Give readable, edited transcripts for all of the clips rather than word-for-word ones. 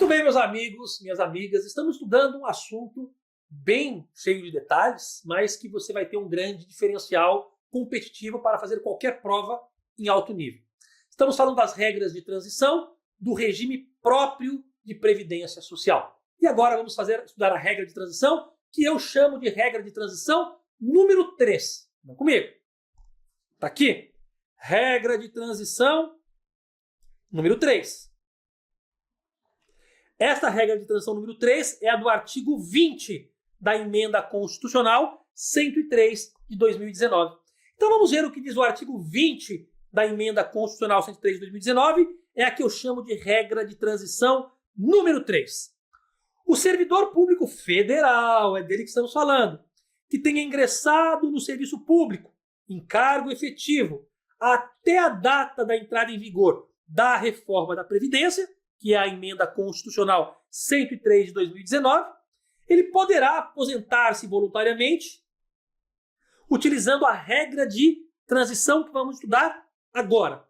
Muito bem, meus amigos, minhas amigas, estamos estudando um assunto bem cheio de detalhes, mas que você vai ter um grande diferencial competitivo para fazer qualquer prova em alto nível. Estamos falando das regras de transição do regime próprio de previdência social. E agora vamos estudar a regra de transição, que eu chamo de regra de transição número 3. Vamos comigo? Está aqui. Regra de transição número 3. Esta regra de transição número 3 é a do artigo 20 da Emenda Constitucional 103 de 2019. Então vamos ver o que diz o artigo 20 da Emenda Constitucional 103 de 2019, é a que eu chamo de regra de transição número 3. O servidor público federal, é dele que estamos falando, que tenha ingressado no serviço público, em cargo efetivo, até a data da entrada em vigor da reforma da Previdência, que é a Emenda Constitucional 103 de 2019, ele poderá aposentar-se voluntariamente utilizando a regra de transição que vamos estudar agora.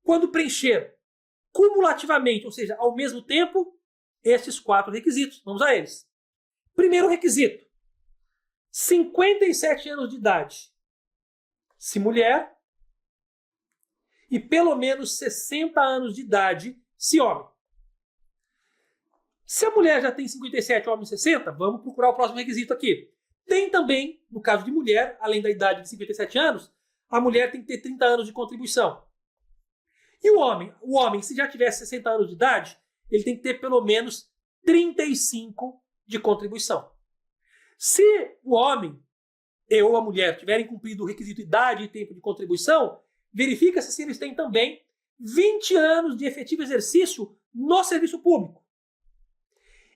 Quando preencher cumulativamente, ou seja, ao mesmo tempo, estes 4 requisitos. Vamos a eles. Primeiro requisito: 57 anos de idade, se mulher, e pelo menos 60 anos de idade, se homem. Se a mulher já tem 57 e o homem 60, vamos procurar o próximo requisito aqui. Tem também, no caso de mulher, além da idade de 57 anos, a mulher tem que ter 30 anos de contribuição. E o homem, se já tiver 60 anos de idade, ele tem que ter pelo menos 35 de contribuição. Se o homem ou a mulher tiverem cumprido o requisito idade e tempo de contribuição, verifica-se se eles têm também 20 anos de efetivo exercício no serviço público.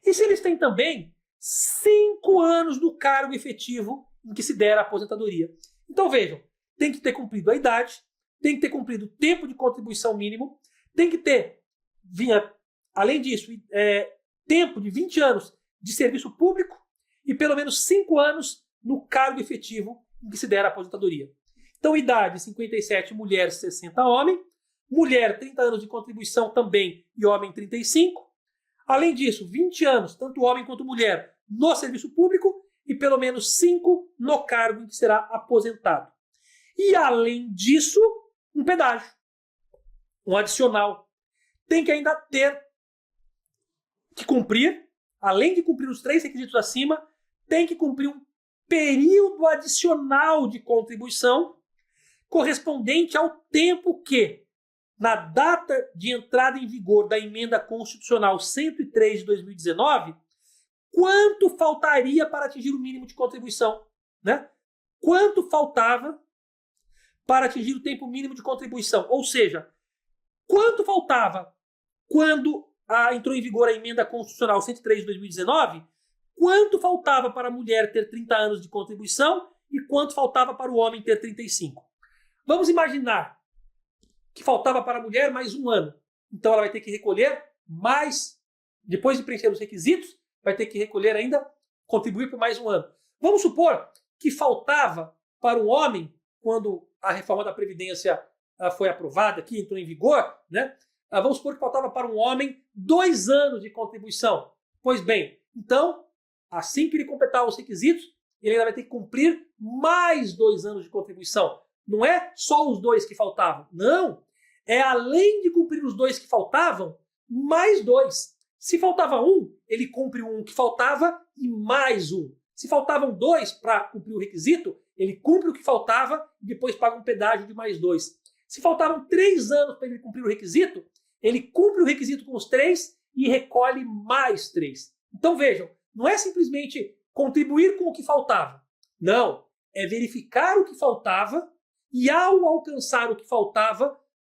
E se eles têm também 5 anos do cargo efetivo em que se der a aposentadoria. Então vejam, tem que ter cumprido a idade, tem que ter cumprido o tempo de contribuição mínimo, tem que ter, além disso, tempo de 20 anos de serviço público e pelo menos 5 anos no cargo efetivo em que se der a aposentadoria. Então, idade 57, mulher 60, homem. Mulher, 30 anos de contribuição também e homem 35. Além disso, 20 anos, tanto homem quanto mulher, no serviço público e pelo menos 5 no cargo em que será aposentado. E além disso, um pedágio, um adicional. Tem que ainda ter que cumprir, além de cumprir os 3 requisitos acima, tem que cumprir um período adicional de contribuição correspondente ao tempo que, na data de entrada em vigor da Emenda Constitucional 103 de 2019, quanto faltaria para atingir o mínimo de contribuição, né? Quanto faltava para atingir o tempo mínimo de contribuição? Ou seja, quanto faltava quando entrou em vigor a Emenda Constitucional 103 de 2019? Quanto faltava para a mulher ter 30 anos de contribuição e quanto faltava para o homem ter 35? Vamos imaginar que faltava para a mulher mais 1 ano. Então ela vai ter que recolher mais, depois de preencher os requisitos, vai ter que recolher ainda, contribuir por mais 1 ano. Vamos supor que faltava para o homem, quando a reforma da Previdência foi aprovada, que entrou em vigor, né? Vamos supor que faltava para um homem 2 anos de contribuição. Pois bem, então, assim que ele completar os requisitos, ele ainda vai ter que cumprir mais 2 anos de contribuição. Não é só os 2 que faltavam. Não. É além de cumprir os 2 que faltavam, mais 2. Se faltava 1, ele cumpre o 1 que faltava e mais 1. Se faltavam 2 para cumprir o requisito, ele cumpre o que faltava e depois paga um pedágio de mais 2. Se faltavam 3 anos para ele cumprir o requisito, ele cumpre o requisito com os 3 e recolhe mais 3. Então vejam, não é simplesmente contribuir com o que faltava. Não, é verificar o que faltava e, ao alcançar o que faltava,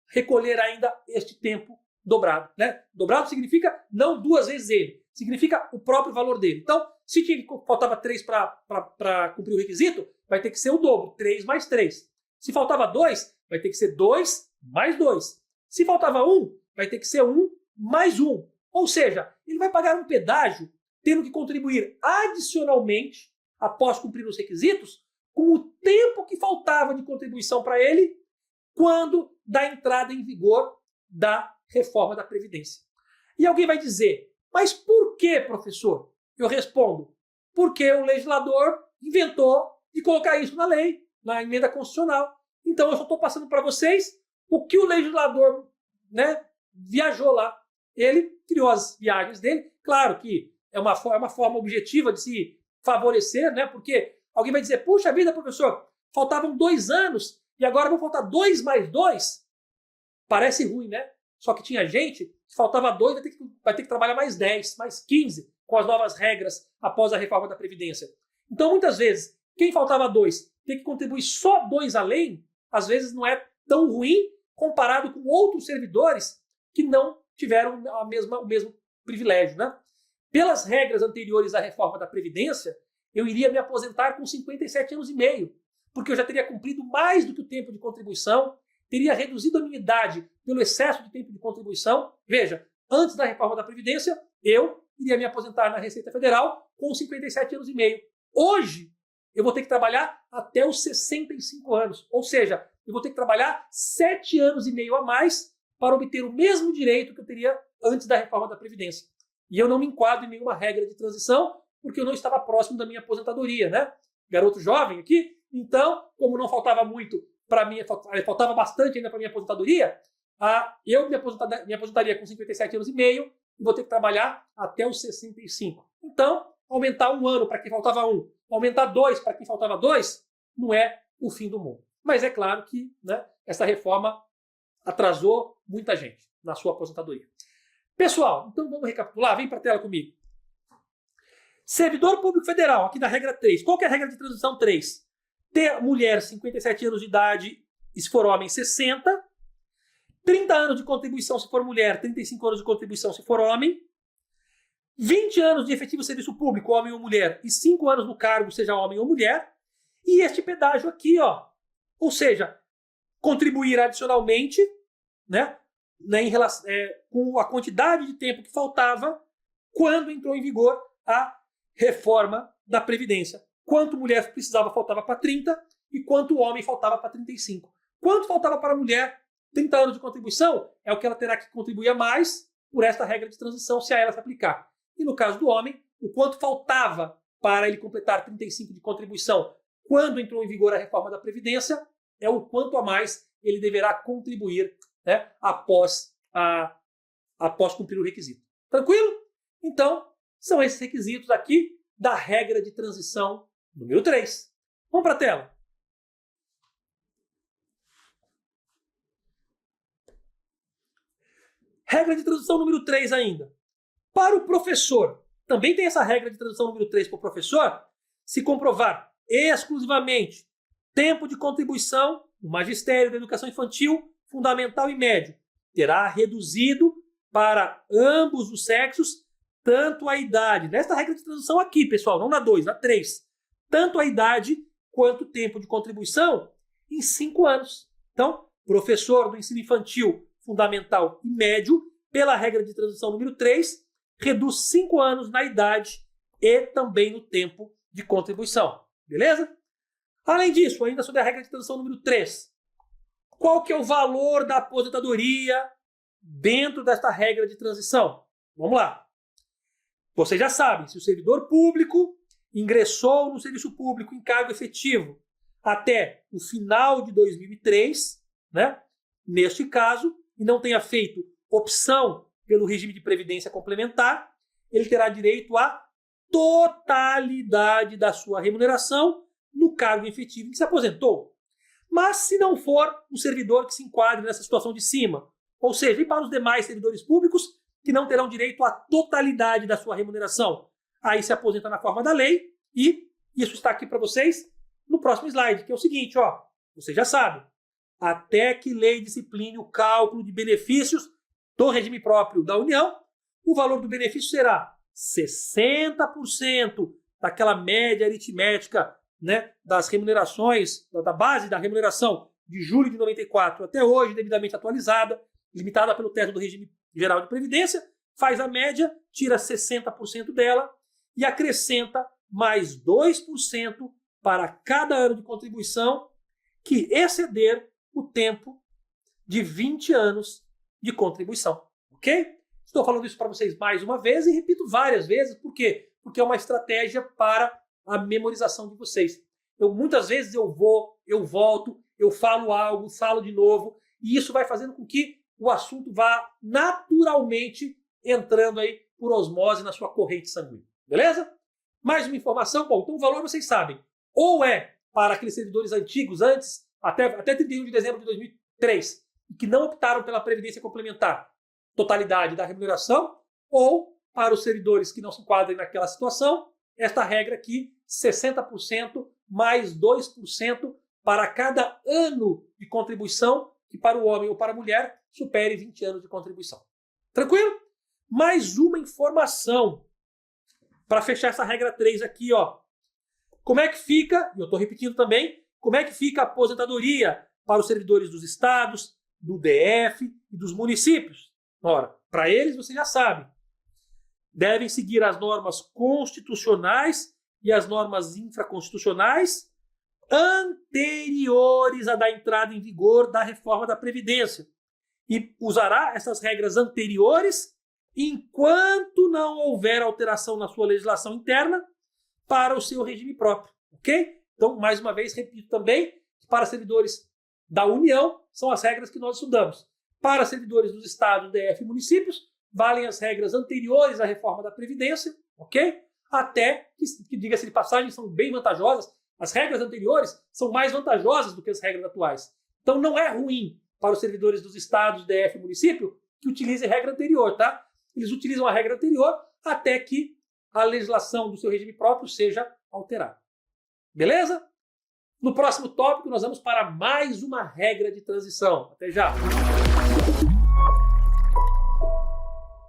recolher ainda este tempo dobrado, né? Dobrado significa não 2 vezes ele, significa o próprio valor dele. Então, se faltava 3 para cumprir o requisito, vai ter que ser o dobro, 3 mais 3. Se faltava 2, vai ter que ser 2 mais 2. Se faltava 1, vai ter que ser 1 mais 1. Ou seja, ele vai pagar um pedágio tendo que contribuir adicionalmente, após cumprir os requisitos, com o tempo que faltava de contribuição para ele quando da entrada em vigor da reforma da Previdência. E alguém vai dizer, Mas por que, professor? Eu respondo, porque o legislador inventou de colocar isso na lei, na emenda constitucional. Então eu só estou passando para vocês o que o legislador, né, viajou lá. Ele criou as viagens dele. Claro que é uma forma objetiva de se favorecer, né? Porque alguém vai dizer, puxa vida, professor, faltavam 2 anos e agora vão faltar 2 mais 2. Parece ruim, né? Só que tinha gente que faltava 2, vai ter que trabalhar mais 10, mais 15, com as novas regras após a reforma da Previdência. Então, muitas vezes, quem faltava 2 tem que contribuir só 2 além, às vezes não é tão ruim comparado com outros servidores que não tiveram o mesmo privilégio, né? Pelas regras anteriores à reforma da Previdência, eu iria me aposentar com 57 anos e meio, porque eu já teria cumprido mais do que o tempo de contribuição, teria reduzido a minha idade pelo excesso de tempo de contribuição. Veja, antes da reforma da Previdência, eu iria me aposentar na Receita Federal com 57 anos e meio. Hoje, eu vou ter que trabalhar até os 65 anos, ou seja, eu vou ter que trabalhar 7 anos e meio a mais para obter o mesmo direito que eu teria antes da reforma da Previdência. E eu não me enquadro em nenhuma regra de transição, porque eu não estava próximo da minha aposentadoria, né? Garoto jovem aqui. Então, como não faltava muito para mim, faltava bastante ainda para minha aposentadoria, eu me aposentaria com 57 anos e meio e vou ter que trabalhar até os 65. Então, aumentar 1 ano para quem faltava 1, aumentar 2 para quem faltava 2, não é o fim do mundo. Mas é claro que, né, essa reforma atrasou muita gente na sua aposentadoria. Pessoal, então vamos recapitular. Vem para a tela comigo. Servidor Público Federal, aqui da regra 3. Qual que é a regra de transição 3? Ter mulher 57 anos de idade e se for homem 60. 30 anos de contribuição se for mulher, 35 anos de contribuição se for homem. 20 anos de efetivo serviço público, homem ou mulher, e 5 anos no cargo, seja homem ou mulher. E este pedágio aqui, ó, ou seja, contribuir adicionalmente, né, em relação, com a quantidade de tempo que faltava quando entrou em vigor a reforma da Previdência. Quanto mulher precisava, faltava para 30, e quanto homem faltava para 35. Quanto faltava para a mulher, 30 anos de contribuição, é o que ela terá que contribuir a mais por esta regra de transição, se a ela se aplicar. E no caso do homem, o quanto faltava para ele completar 35 de contribuição quando entrou em vigor a reforma da Previdência, é o quanto a mais ele deverá contribuir, né, após cumprir o requisito. Tranquilo? Então, são esses requisitos aqui da regra de transição número 3. Vamos para a tela. Regra de transição número 3 ainda. Para o professor, também tem essa regra de transição número 3 para o professor, se comprovar exclusivamente tempo de contribuição no magistério da educação infantil, fundamental e médio, terá reduzido para ambos os sexos tanto a idade, nesta regra de transição aqui, pessoal, não na 2, na 3, tanto a idade quanto o tempo de contribuição em 5 anos. Então, professor do ensino infantil, fundamental e médio, pela regra de transição número 3, reduz 5 anos na idade e também no tempo de contribuição. Beleza? Além disso, ainda sobre a regra de transição número 3, qual que é o valor da aposentadoria dentro desta regra de transição? Vamos lá. Vocês já sabem, se o servidor público ingressou no serviço público em cargo efetivo até o final de 2003, né, neste caso, e não tenha feito opção pelo regime de previdência complementar, ele terá direito à totalidade da sua remuneração no cargo efetivo em que se aposentou. Mas se não for um servidor que se enquadre nessa situação de cima, ou seja, e para os demais servidores públicos que não terão direito à totalidade da sua remuneração, aí se aposenta na forma da lei, e isso está aqui para vocês no próximo slide, que é o seguinte, ó, vocês já sabem, até que lei discipline o cálculo de benefícios do regime próprio da União, o valor do benefício será 60% daquela média aritmética, né, das remunerações, da base da remuneração de julho de 94 até hoje, devidamente atualizada, limitada pelo teto do regime geral de previdência, faz a média, tira 60% dela e acrescenta mais 2% para cada ano de contribuição que exceder o tempo de 20 anos de contribuição. Ok? Estou falando isso para vocês mais uma vez e repito várias vezes. Por quê? Porque é uma estratégia para a memorização de vocês. Muitas vezes eu vou, eu volto, eu falo algo, falo de novo, e isso vai fazendo com que o assunto vá naturalmente entrando aí por osmose na sua corrente sanguínea. Beleza? Mais uma informação? Bom, então o valor vocês sabem. Ou é para aqueles servidores antigos, antes, até 31 de dezembro de 2003, que não optaram pela Previdência Complementar, totalidade da remuneração, ou para os servidores que não se enquadrem naquela situação, esta regra aqui, 60% mais 2% para cada ano de contribuição que para o homem ou para a mulher supere 20 anos de contribuição. Tranquilo? Mais uma informação para fechar essa regra 3 aqui, ó. Como é que fica, e eu estou repetindo também, como é que fica a aposentadoria para os servidores dos estados, do DF e dos municípios? Ora, para eles você já sabe, devem seguir as normas constitucionais e as normas infraconstitucionais anteriores à da entrada em vigor da reforma da Previdência. E usará essas regras anteriores enquanto não houver alteração na sua legislação interna para o seu regime próprio, ok? Então, mais uma vez, repito também, que para servidores da União são as regras que nós estudamos. Para servidores dos estados, DF e municípios, valem as regras anteriores à reforma da Previdência, ok? Até que diga-se de passagem, são bem vantajosas. As regras anteriores são mais vantajosas do que as regras atuais. Então, não é ruim para os servidores dos estados, DF e município que utilizem regra anterior, tá? Eles utilizam a regra anterior até que a legislação do seu regime próprio seja alterada. Beleza? No próximo tópico, nós vamos para mais uma regra de transição. Até já!